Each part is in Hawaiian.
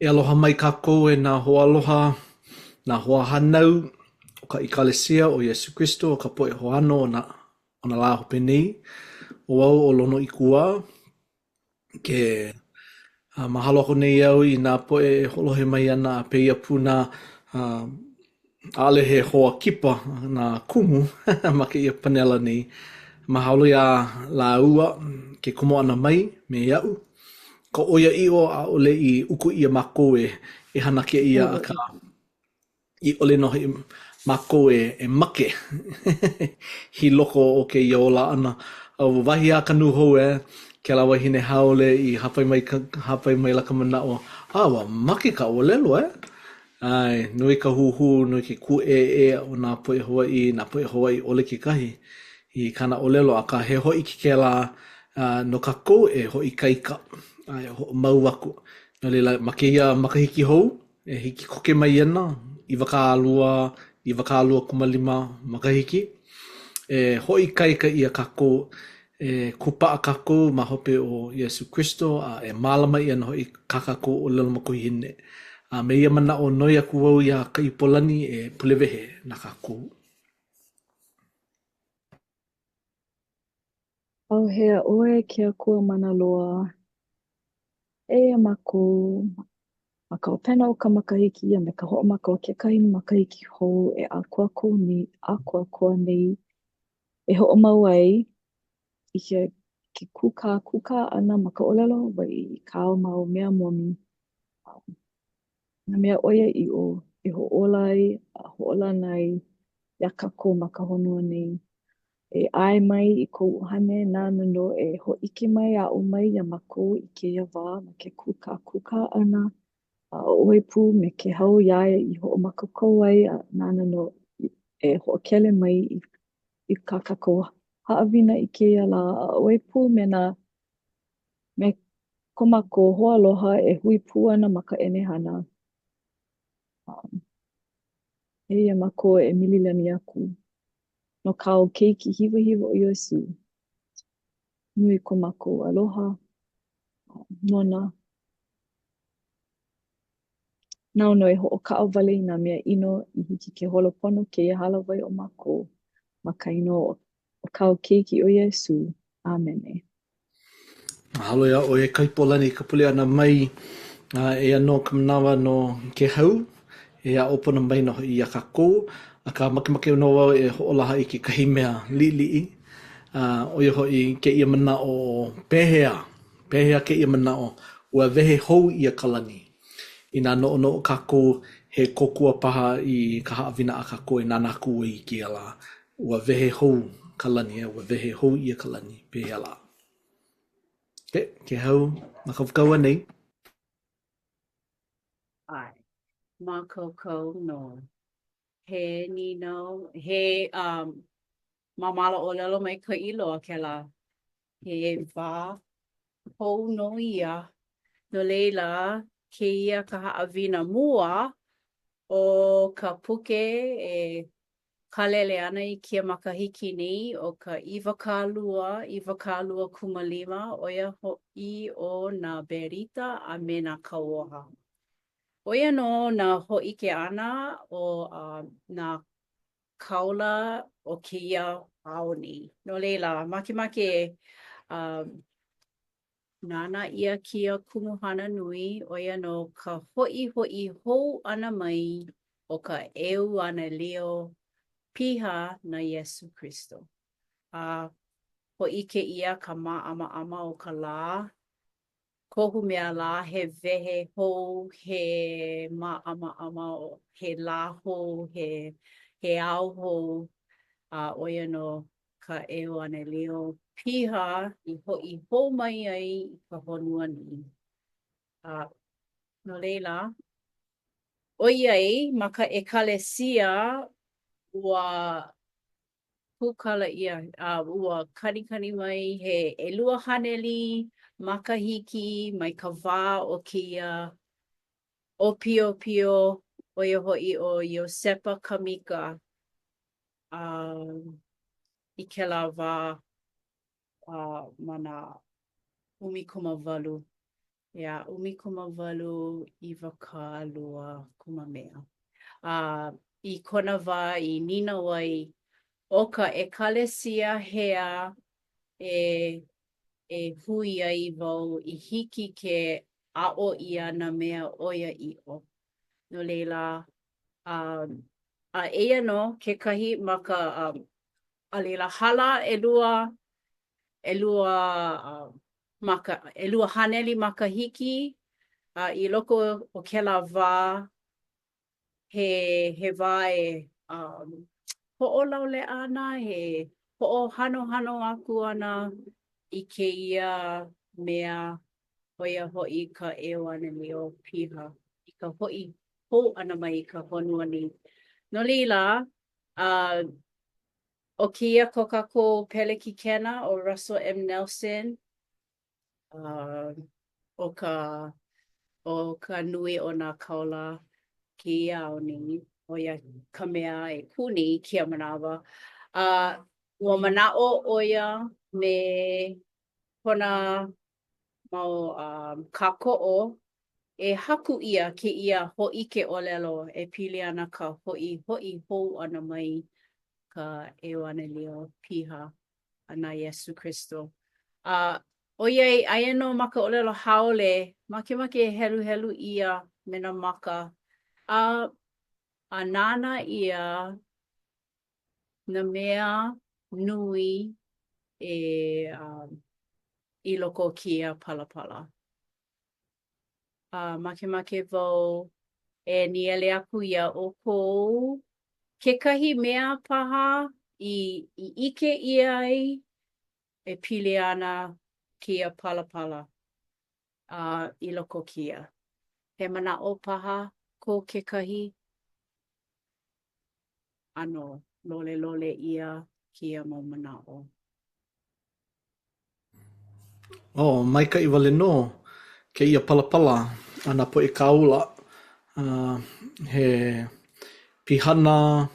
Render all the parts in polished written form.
E aloha mai kākou e nā hoa aloha, nā hoa hanau o ka ikalesia o Yesu Christo o ka poe hoano o na lā hope nei. O au o lono i kua ke mahalo ako nei au i nā poe e holohe mai ana a peia puna ale he hoa kipa nā kumu ma ke ia panela nei. Mahalo ia la ua ke kumo ana mai me iau. Ka oia i o a ole i uku ia mako e hana ke ia a ka i ole no he mako e make hi loko o ke iola ana. Au wahi a kanu hou ke la wahine haole i hapai mai la ka mana o wa make ka olelo Ai, nui ka huhu, nui ke ku o nā poe Hawaii, nā poe Hawaii ole ke kahi i kana olelo a ka he hoi ki ke la no ka ko e hoi kaika ai ho mau aku no leila ma ke ia makahiki hou e hiki koke mai ana i waka alua kumalima makahiki e hoi kaika ia kako e kupa a kako ma hope o Yesu Christo a e malama ia no hoi kakako o lelo mako hine a me ia mana o noia kuau ia ka ipolani e pulewehe na kako. Au hea oe kia kua mana loa e mako ma ka opena o ka makahiki a me ka ho'omaka o ke kahi makahiki hou e akua nei e ho'omau ai i ke kuka ana ma ka olelo wai i kao mau mea momi na mea oia i o e ho'olana ai ia kako ma ka honua nei e ai mai i kou hane nā nano e ho'ike mai a'u mai ia mako i keia wā ma ke kuka ana a oe pū me ke hau iaia i ho'omaka kou ai a nā nano e ho'okele mai i ka kako ha'awina i keia la a oe pū me ko mako hoaloha e hui pū ana ma ka ʻenehana eia mako e mililani aku no kāu keiki hiwahiwa o Iesu nui ko mako aloha nona Nauno e ho'oka'o wale i nā mea ino i hiki ke holopono keia halawai o mako ma ka ino o kāu keiki o Iesu. Amene. Mahalo ia o e kaipolani ka pule ana mai e ano ka manawa no ke hau e a opona mai no i a kako a ka makemake no wau e ho'olaha i ke kahi mea li'i o ia hoi ke ia mana o pehea ke ia mana o ua wehe hou i a kalani i nā no kako he kokua paha i ka haawina a kako e nanaku i ki ala ua wehe hou kalani ua wehe hou i a kalani pehea la ke hau ma ka whakaua nei. Ai, ma koukou no. He nino, he mamala o lelo mai ka iloa ke la. He wā hou no ia. No leila, ke ia ka haawina mua o ka puke e kalele ana i kia makahiki nei o ka iwakālua kumalima o ia ho'i o nā berita a me nā kauoha. Oia no nā ho'ike ana o nā kaula o keia aoni. No leila, makemake nana ia kia kumuhana nui oia no ka ho'i hou ana mai o ka ʻeu ana leo piha na Yesu Christo. Ho'ike ia ka māʻamaʻama o ka lā. Kohu mea la he wehe hou, he māʻamaʻama, he lā hou, he ao hou, oia no ka ʻeu ana leo piha i ho'i hou mai ai i ka honua ni. No leila, oiai ma ka ekalesia ua kukala ia, ua kanikani mai he ʻelua haneli makahiki mai ka wā o keia Opio oia ho'i o Iosepa Kamika i kēlā wā ma nā 18 Yeah, ʻumikumawalu ʻiwaka lua mea. I kona wā I nina wai o ka ekalesia hea e hui ai wau I hiki ke a'o ia na mea oia i'o. No leila, a eia no kekahi ma ka a leila hala elua haneli makahiki I loko o kēlā wā he wā ho'olaule ana, he ho'ohanohano aku ana I kēia mea hoia ho'i ka ʻeoaneli o piha I ka ho'i hou ana mai I ka honua ni. No leila, o kēia ko kākou pelekikena o Russell M. Nelson, o ka nui o nā kaula kēia au ni, o ia ka mea e kuni kia manawa. Ua mana'o o ia me kona mau kāko'o e haku ia kēia ho'ike ʻōlelo e pili ana ka ho'i hou ana mai ka ʻeoaneli o piha a nā Iesu Kristo. ʻOiai aia no ma ka ʻōlelo haole, makemake e heluhelu ia me nā maka. A nāna ia nā mea nui I loko o kēia palapala. Makemake wau e niele aku ia o kou kekahi mea paha I ike ia ai e pili ana kēia palapala I loko o kēia. He mana'o paha ko kekahi ano lole ia kēia mau mana'o. Maikaʻi wale no kēia palapala ana po e kaula he pihana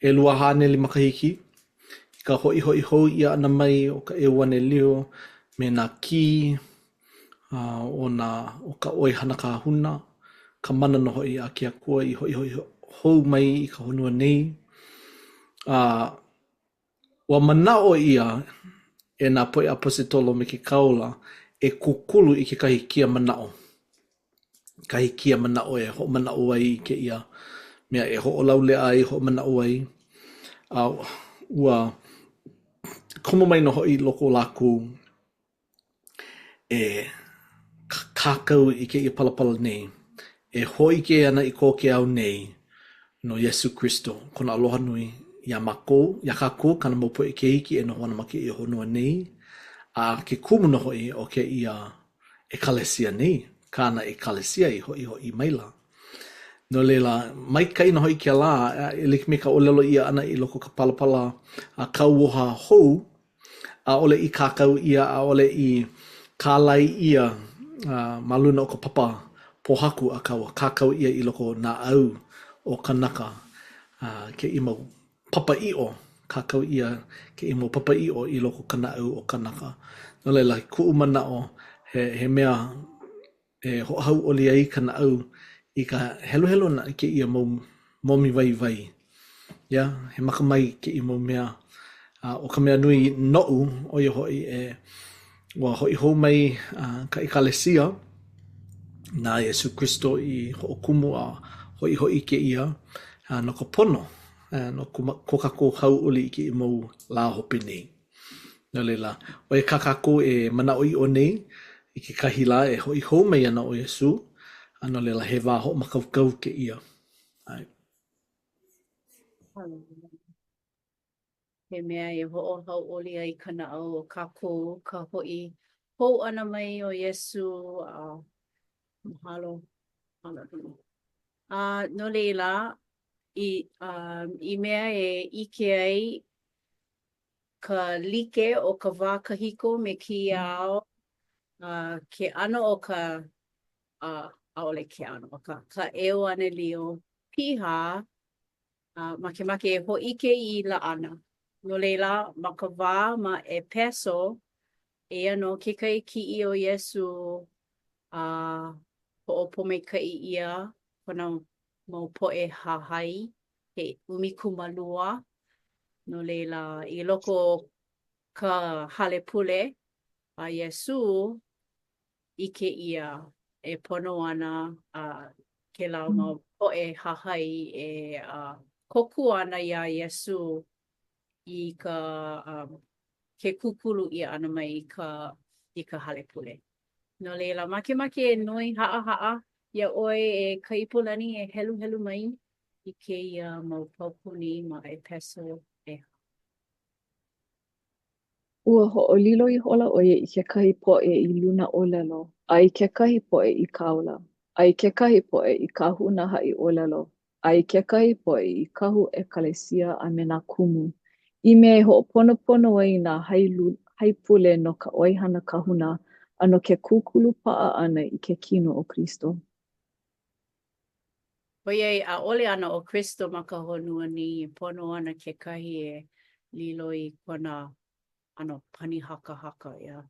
e lua haneli makahiki I ka ho'i hou ia ana mai o ka ʻeoanelio me nā kī o ka ʻoihana kāhuna ka mana no ho'i a ke akua I ho'i hou mai I ka honua nei. Ua mana'o ia e nā poʻe a Positolo me ke kaula e kukulu I kekahi kia mana'o. Kahi kia mana'o e hoʻomana'o ai I kēia mea e hoʻolaulea ai hoʻomana'o ai. Ua komo mai no ho'i loko lākou e kākau I kēia palapala nei. E hoʻike ana I ko ke au nei no Iesu Kristo, kona aloha nui ia kākou kana mau poʻe ke hiki e noho ana ma kēia honua nei. A ke kumu no ho'i o kēia ekalesia nei, kāna ekalesia I ho'i maila. No leila, maikaʻi no ho'i ke lā, e like me ka ʻōlelo ia ana I loko ka palapala a kauoha hou, ʻaʻole I kākau ia, ʻaʻole I kālai ia ma luna o ka papa pohaku a kākau ia I loko nā au o kanaka keʻi mau papaʻiʻo, kākau ia keʻi mau papaʻiʻo I loko kana au o kanaka. No leila, kuʻu manaʻo he mea e hoʻahauʻoli ai kana au I ka heluhelu na kēia mau momi waiwai. Yeah, he makamai keʻi mau mea o ka mea nui noʻu o ia hoʻi ua hoʻi hou mai ka ekalesia nā Iesu Kristo I hoʻokumu a hoʻi kēia no ka pono no ko kākou hauʻoli I keʻi mau lā hope nei. No leila, ʻoia ka kākou e manaʻo iʻo nei I kekahi lā e hoʻi hou mai ana o Iesu, no leila he wā hoʻomakaukau kēia. He mea e hoʻohauʻoli ai ka naʻau o kākou ka ho'i hou ana mai o Iesu mahalo. No leila, I mea e ʻike ai ka like o ka wā kahiko me kēia ao ke ʻano o ka ʻaʻole ke ʻano o ka ʻeoaneli o piha makemake e hōʻike I laʻana. No leila, ma ka wā ma Epeso, eia no kekahi kiʻi o Iesu Ho'opo me ka ia, kona mau po'e hahai, he umikumalua, no leila I loko ka hale pule a Iesu ike ia e pono ana ke lau mau po'e hahai e koku ana ia Iesu I ka ke kukulu ia ana mai I ka hale pule. No leila makemake e nui ha'a ia oi e ka ipulani e helu mai I ke ia mau paupuni ma e peso e. Ua ho'olilo I hola ʻoia I kekahi poʻe I luna ʻōlelo, a I kekahi poʻe I kaula, a I kekahi poʻe I kahu nā haʻi ʻōlelo, a I kekahi poʻe I kahu ʻekalesia a me nā kumu. I mea e hoʻoponopono ai nā hai pule no ka ʻoihana kahuna a no ke kūkulu paʻa ʻana I ke kino o Kristo. Oiai ʻaʻole ana o Kristo ma ka honua ni pono ana kekahi e lilo I kona ano pani haka ia.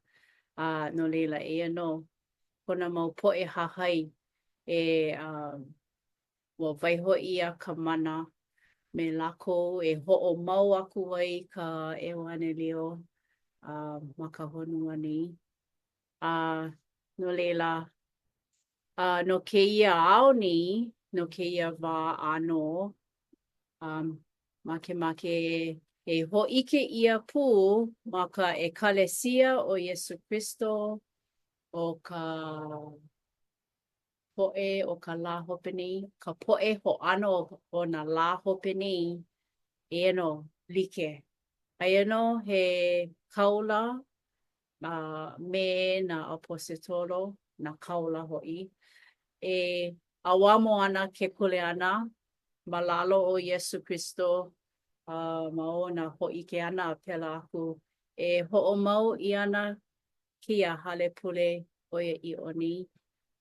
No leila e no kona mau poʻe hahai e ua waiho ia ka mana me lako e hoʻomau aku ai ka ʻewanelio ma ka honua ni. No leila no keia aoni, no keia wā ano, makemake e hoʻike ia pū ma ka ekalesia o Iesu Kristo o ka poʻe o ka lā hopeni, ka poʻe hoʻano o nā lā hopeni e no like. Aia no he kaula me nā apositolo, nā kaula hoʻi. E awamo ana ke kuleana ma lalo o Iesu Kristo ma o nā hoʻike ana pela aku e hoʻomau I ana kia hale pule ʻoia iʻo ni.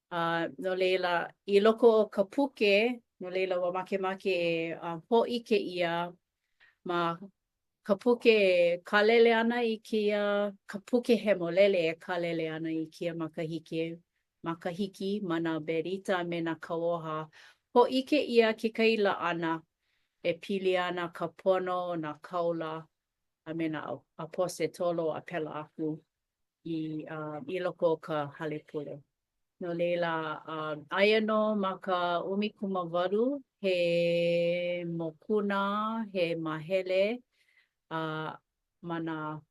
No leila I loko o ka puke, no leila ua makemake e hoʻike ia ma ka puke e kalele ana I kia, ka puke hemolele e kalele ana I kia makahiki ma nā berita me nā kauoha. Hoʻike ia kekahi laʻana e pili ana ka pono, nā kaula, a me nā apositolo a pela aku I loko o ka hale pule. No leila, aia no ma ka 18 he mokuna, he mahele, ma nā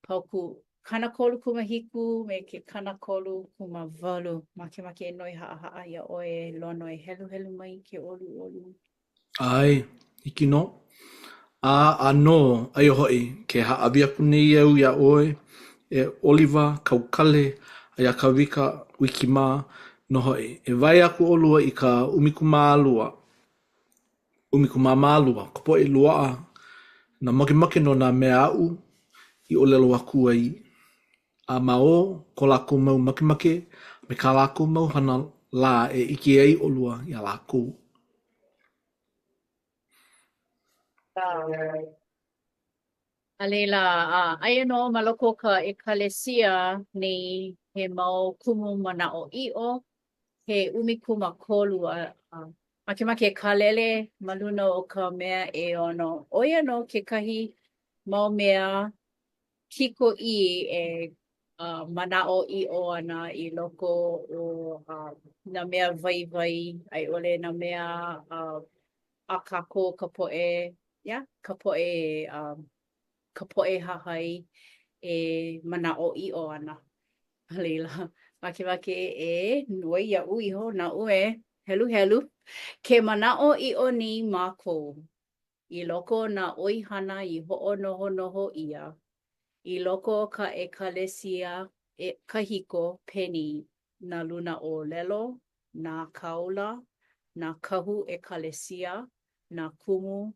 pauku kanakolu kumahiku me ke kanakolu kumawalo. Makemake e noi haʻahaʻa ia ʻoe e lono e helu mai ke ʻoluʻolu. Ai, hiki no. Anō ai hoʻi ke haʻawi aku nei au iā ʻoe e Oliver Kaukale aia ka wikimā no hoʻi. E wai aku ʻolua I ka 12 ka poʻe luaʻa na makemake no nā mea aʻu I ʻōlelo aku ai. A ma o ko lākou mau makemake me kā lākou mau hana lā e ike ai ʻolua iā lākou. A leila, aia no ma loko o ka ekalesia nei he mau kumu manaʻo iʻo, he 12 makemake e kalele ma luna o ka mea e ono. Oia no kekahi mau mea kikoʻī e manaʻo iʻo ana I loko o nā mea waiwai a I ʻole nā mea a kākou ka poʻe, ka poʻe hahai e manaʻo iʻo ana. A leila, makemake e noi iaʻu iho naʻu e helu. Ke manaʻo iʻo ni mākou I loko o nā ʻoihana I hoʻonohonoho ia. I loko o ka ekalesia kahiko peni nā luna ʻōlelo, nā kaula, nā kahu ekalesia, nā kumu,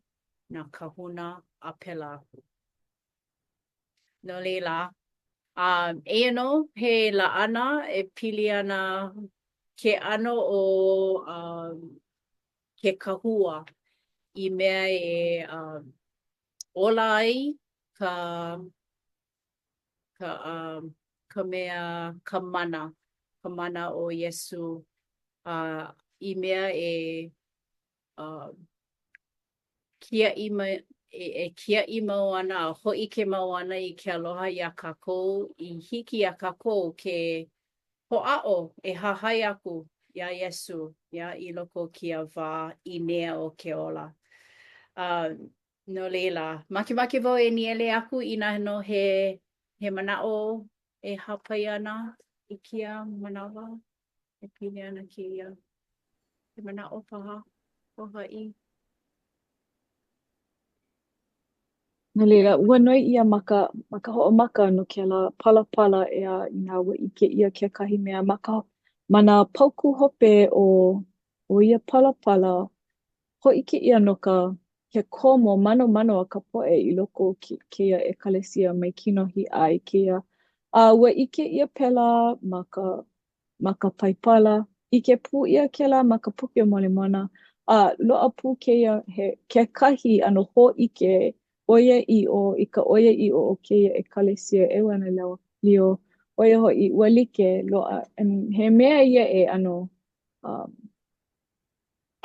nā kahuna a pela aku. No leila, eia no he laʻana e pili ana ke ʻano o ke kahua I mea e ola ai ka mea ka ka mana o Iesu I mea kia i mau ana, ho'i ke mau ana I ke aloha I a kākou, I hiki a kākou ke ho'a'o hahai aku iā Iesu, I loko kia wā I nea o ke ola. No leila, makemake wau niele aku I nā no he mana'o hapai ana I kia manawa, pili ana kēia. He mana'o paha o ha'i. No leila, ua noi ia maka ho'omaka no kēla palapala ea I ngā ua ike ia kekahi mea mana pauku hope o ia palapala ho'ike ia no ke komo mano a ka po'e I loko o keia ekalesia mai kino hi'ai keia. Ua ike ia pela ma ka paipala, ike pū ia kēla ma ka puke o molemona. Lo'a pū keia kekahi ano hō'ike ʻoia iʻo I ka ʻoia iʻo o keia ekalesia e wana lio ʻoia ho'i ua like lo'a he mea ia ano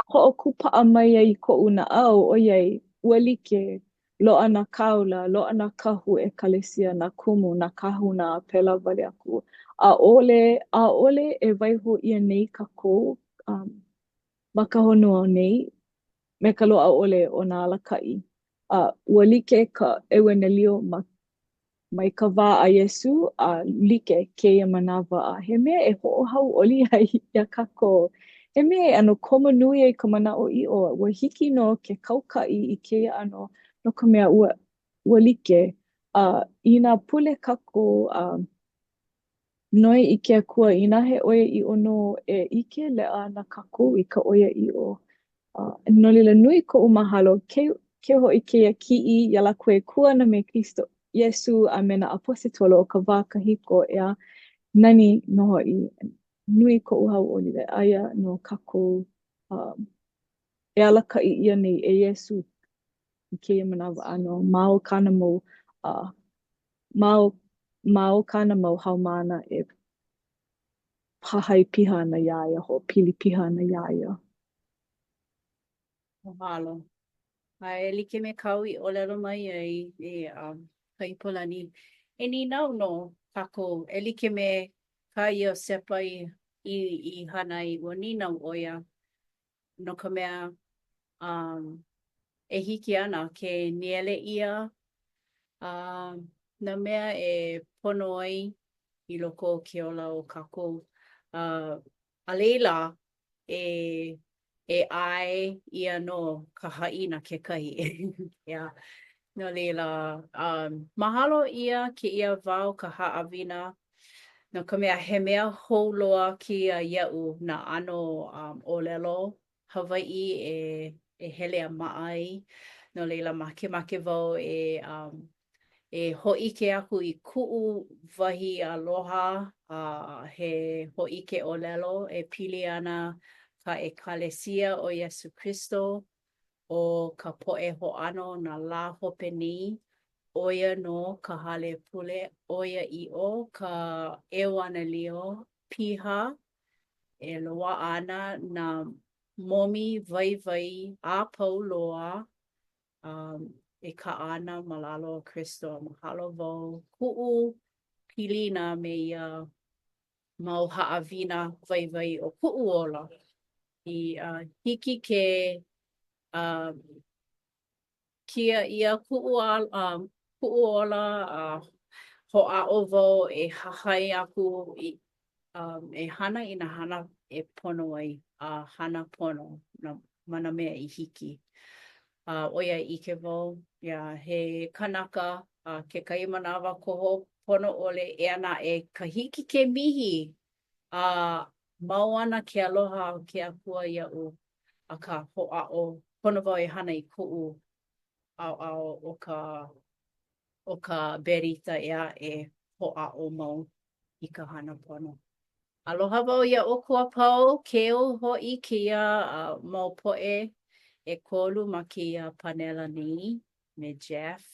ho'okupa'a mai ai ko'u na'au ʻoiai ua like lo'a nā kaula, lo'a nā kahu ekalesia nā kumu nā kahu nā pēlā wale aku. ʻAʻole e waiho ʻia nei kākou ma ka honua nei me ka loaʻa ʻole o nā alakaʻi. Ua like ka ʻewenelio mai ka wā a Iesu like keia manawa he mea e hoʻohauʻoli ai iā kākou. He mea ano komo nui ai ka manaʻo iʻo ua hiki no ke kaukaʻi I keia ano no ka mea ua like I nā pule kākou noi I ke akua I nā he ʻoia iʻo no e ike leʻa na kākou I ka ʻoia iʻo. No leila nui koʻu mahalo ke hoʻi keia kiʻi iā lākou e kuana me Kristo Iesu a me nā apositolo o ka wā kahiko ea nani no hoʻi nui koʻu hauʻoli e aia no kākou e alakaʻi ʻia nei e Iesu I keia manawa ano ma o kāna mau kāna mau haumāna e pahai piha ana iā ia hoʻopili piha ana iā ia. Mahalo. E like me kau I ʻōlelo mai ai ka ipolani. E ninau no kākou e like me ka Iosepa I hana I ua ninau ʻo ia no ka mea e hiki ana ke niele ʻia nā mea e pono ai I loko o ke ola o kākou. A leila e ʻae ia no ka haʻina kekahi. Yeah. No leila, mahalo ʻia kēia wao ka haʻawina no ka mea he mea hou loa kēia iaʻu nā ʻano ʻōlelo Hawaiʻi e hele a maʻa ai. No leila makemake wau e hōʻike aku I kuʻu wahi aloha he hōʻike ʻōlelo e pili ana ka ekalesia o Iesu Kristo o ka poʻe hoʻano nā lā hope nei ʻo ia no ka hale pule ʻo ia iʻo ka ʻeoanalio piha e loaʻa ana nā momi waiwai a pau loa e kaʻa ana ma lalo o Kristo. Mahalo wau kuʻu pilina me ia mau haʻawina waiwai o kuʻu ola. I hiki ke kia ia kuʻu ola hoʻaʻo wau e hahai aku e hana I nā hana e pono ai hana pono ma nā mea I hiki. ʻOia ʻike wau he kanaka kekahi manawa koho pono ʻole e ana e kahiki ke mihi mau ana ke aloha o ke akua iaʻu akā hoʻaʻo pono wau e hana I kuʻu ʻaoʻao o ka berita ea e hoʻaʻo mau I ka hana pono. Aloha wau iaʻu kuapau keu hoʻi kēia mau poʻe e kolu ma kēia panela nei me Jeff.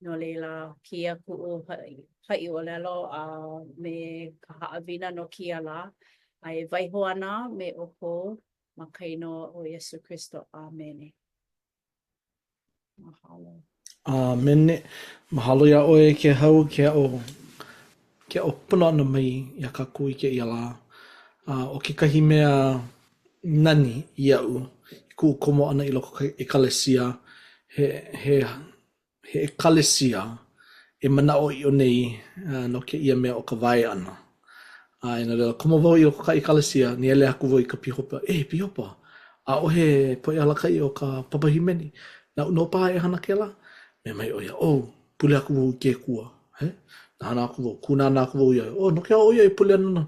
no leila kia ku'u ha'i o lelo me ka ha'awina no kia la ai waiho ana me opo ma kaino o Yesu Kristo. Amen. Mahalo. Mene, mahalo ia oe ke hau ke o puna ana mai ia ka kui ke ia la. O ke kahi mea nani iau, ku komo ana i loko ekalesia, he ekalesia e mana o i o nei no ke ia mea o ka vai ana. Ina rela, komo wau i loko ka ekalesia, ni ele aku wau i ka pihopa, pihopa, a ohe po i alaka i o ka papahimeni, na uno paha e hana ke la, me mai o ia, pule aku wau ke kua, na hana aku wau, kunana aku wau ia, no ke o ia i pule ana,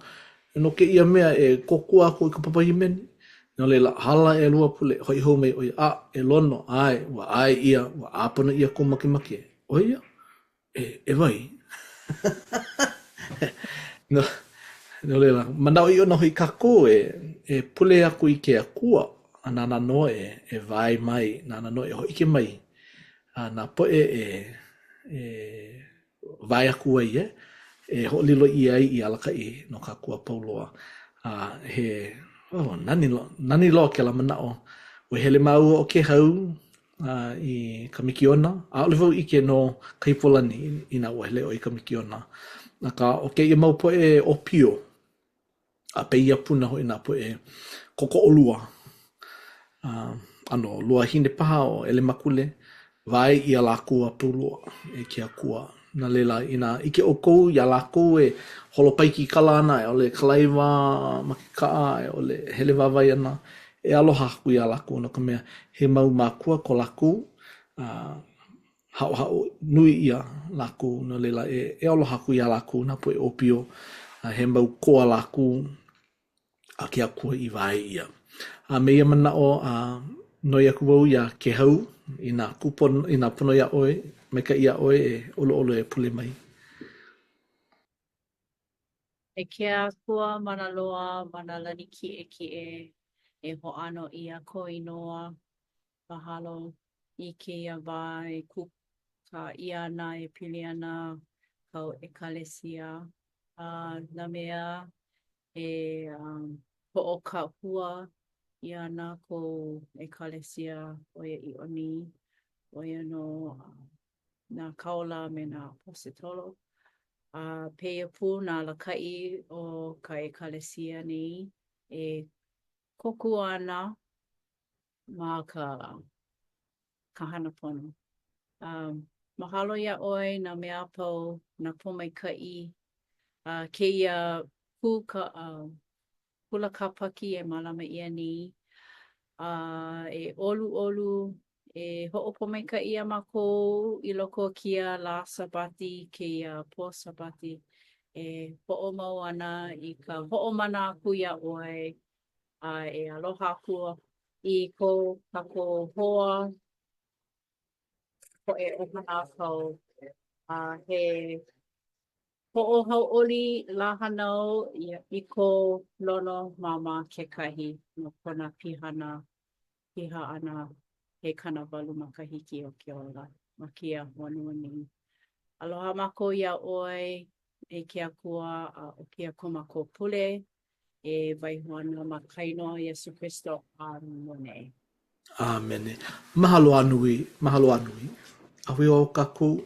no ke ia mea e kokua aku i ka papahimeni, no leila hala e lua pule, hoi hou mai o ia, e lono, wa ai ia, wa apana ia ko makimaki, o ia, e vai. No leila, manao i ona hui kako e pule aku i ke akua, a nana noe e vai mai, nana noe e hoi ke mai, na poe e vai aku ai e ho lilo i ai i alaka i no ka kua pauloa. Nani lo ke la manao, o hele mau o ke hau i ka mikiona, a ole vau ike no kaipolani i na ua hele o i ka mikiona. Naka o ke i mau poe o pio, a pe ia puna hoi nā poe koko o lua. Ano, lua hine paha o ele makule, vai i a lākua pulua e kia kua. Na leila ina ike o kou i a lākou e holo paiki kala ana e ole kalaiwa makikaa e ole hele wawai ana e aloha aku i a lākou no ka mea he mau mākua ko lākou hao nui ia lākou no leila e aloha aku i a lākou na poe o pio he mau koa lākou a kia kua i vai ia. Me ia mana o noi aku wau ia ke hau i nā kupon, i nā pono ia oe, mai ka ia oe e olo e pule mai. E kia kua mana loa, mana lani ki e ho ano i a ko inoa, mahalo i ke ia vai, ka ia ana e pili ana kau e kalesia. Na mea e ho o ka hua i ana ko e kalesia o ia i oni, o ia no nā kaola me nā positolo. Peia pū nā lakai o ka ekalesia nei e koku ana ma ka hana pono. Mahalo ia oi nā mea pau nā pomaikai keia pū ka pula kapaki e malama ia ni e olu e ho'opo mai ka ia mako i loko kia la sabati kia po sabati e ho'o mau ana i ka ho'o mana aku ia oi e aloha aku i ko kako hoa ko e ohana kau he ho'o hau oli la hanau i ko lono mama kekahi no kona piha ana he kana walu makahiki o ke ola ma kia wanuani. Aloha mako ia oi e kia kua o kia komako pule e waiho ana ma kaino Yesu Kristo. Amen. Amene. Mahalo anui. Ahui o kaku.